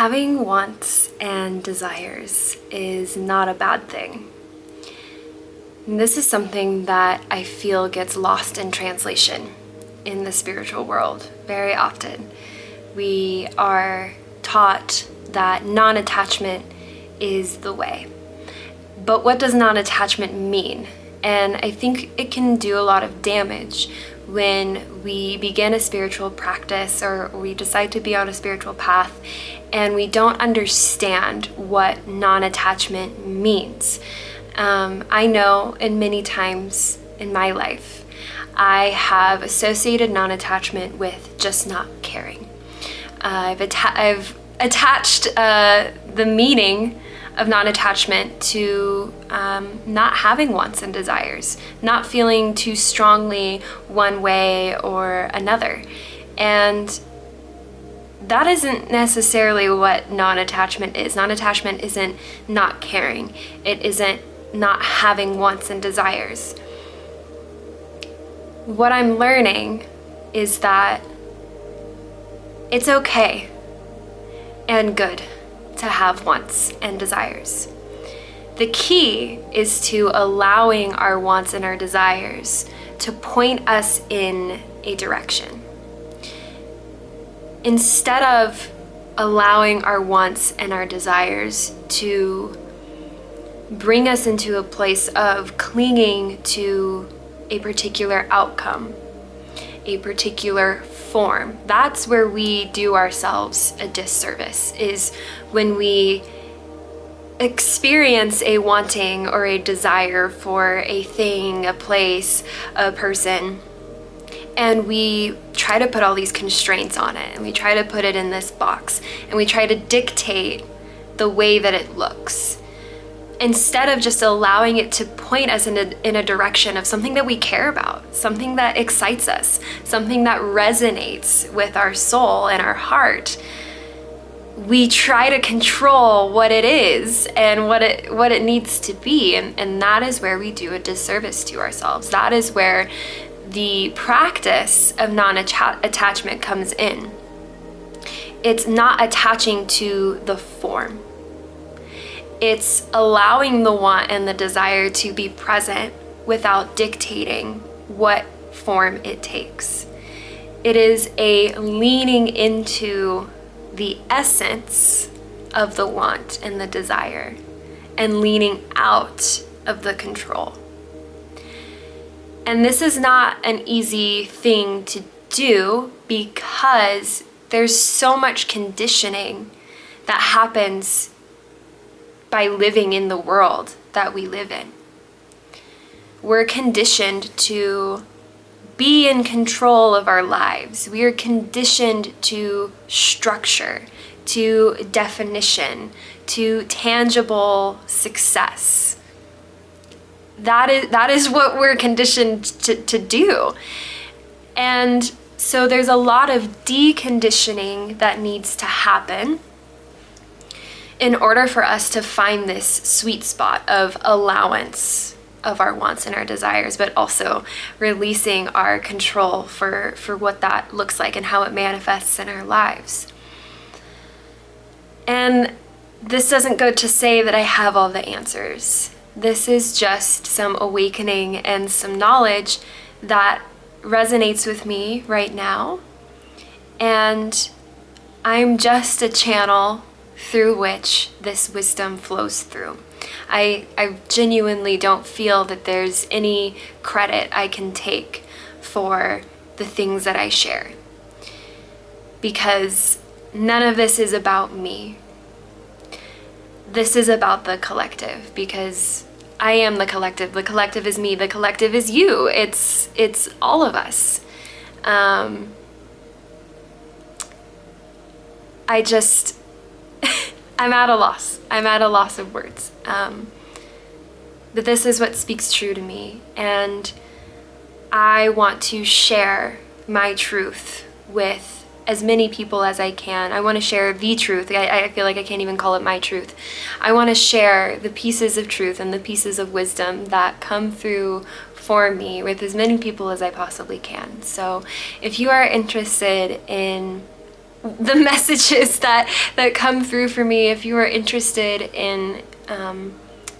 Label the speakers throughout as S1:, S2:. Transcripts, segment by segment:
S1: Having wants and desires is not a bad thing. And this is something that I feel gets lost in translation in the spiritual world very often. We are taught that non-attachment is the way. But what does non-attachment mean? And I think it can do a lot of damage when we begin a spiritual practice or we decide to be on a spiritual path and we don't understand what non-attachment means. I know in many times in my life, I have associated non-attachment with just not caring. I've attached the meaning of non-attachment to not having wants and desires, not feeling too strongly one way or another. And that isn't necessarily what non-attachment is. Non-attachment isn't not caring. It isn't not having wants and desires. What I'm learning is that it's okay and good to have wants and desires. The key is to allowing our wants and our desires to point us in a direction. Instead of allowing our wants and our desires to bring us into a place of clinging to a particular outcome, a particular form, that's where we do ourselves a disservice, is when we experience a wanting or a desire for a thing, a place, a person, and we try to put all these constraints on it, and we try to put it in this box, and we try to dictate the way that it looks, instead of just allowing it to point us in a direction of something that we care about, something that excites us, something that resonates with our soul and our heart. We try to control what it is and what it needs to be, and that is where we do a disservice to ourselves. That is where the practice of non-attachment comes in. It's not attaching to the form. It's allowing the want and the desire to be present without dictating what form it takes. It is a leaning into the essence of the want and the desire and leaning out of the control. And this is not an easy thing to do because there's so much conditioning that happens by living in the world that we live in. We're conditioned to be in control of our lives. We are conditioned to structure, to definition, to tangible success. That is what we're conditioned to do. And so there's a lot of deconditioning that needs to happen in order for us to find this sweet spot of allowance of our wants and our desires, but also releasing our control for what that looks like and how it manifests in our lives. And this doesn't go to say that I have all the answers. This is just some awakening and some knowledge that resonates with me right now. And I'm just a channel through which this wisdom flows through. I genuinely don't feel that there's any credit I can take for the things that I share, because none of this is about me. This is about the collective, because I am the collective. The collective is me. The collective is you. It's all of us. I'm at a loss. I'm at a loss of words. But this is what speaks true to me. And I want to share my truth with as many people as I can. I want to share the truth. I feel like I can't even call it my truth. I want to share the pieces of truth and the pieces of wisdom that come through for me with as many people as I possibly can. So if you are interested in the messages that come through for me, if you are interested in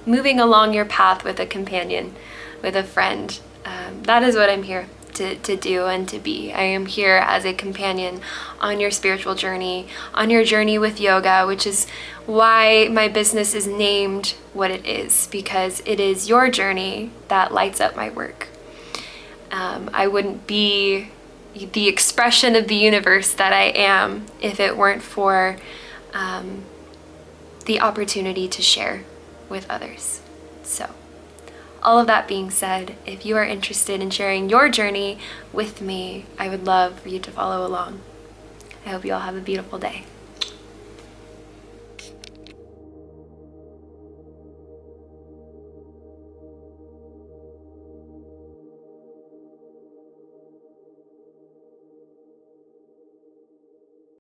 S1: moving along your path with a companion, with a friend, that is what I'm here to do and to be. I am here as a companion on your spiritual journey, on your journey with yoga, which is why my business is named what it is, because it is your journey that lights up my work. I wouldn't be the expression of the universe that I am if it weren't for the opportunity to share with others. So, all of that being said, if you are interested in sharing your journey with me, I would love for you to follow along. I hope you all have a beautiful day.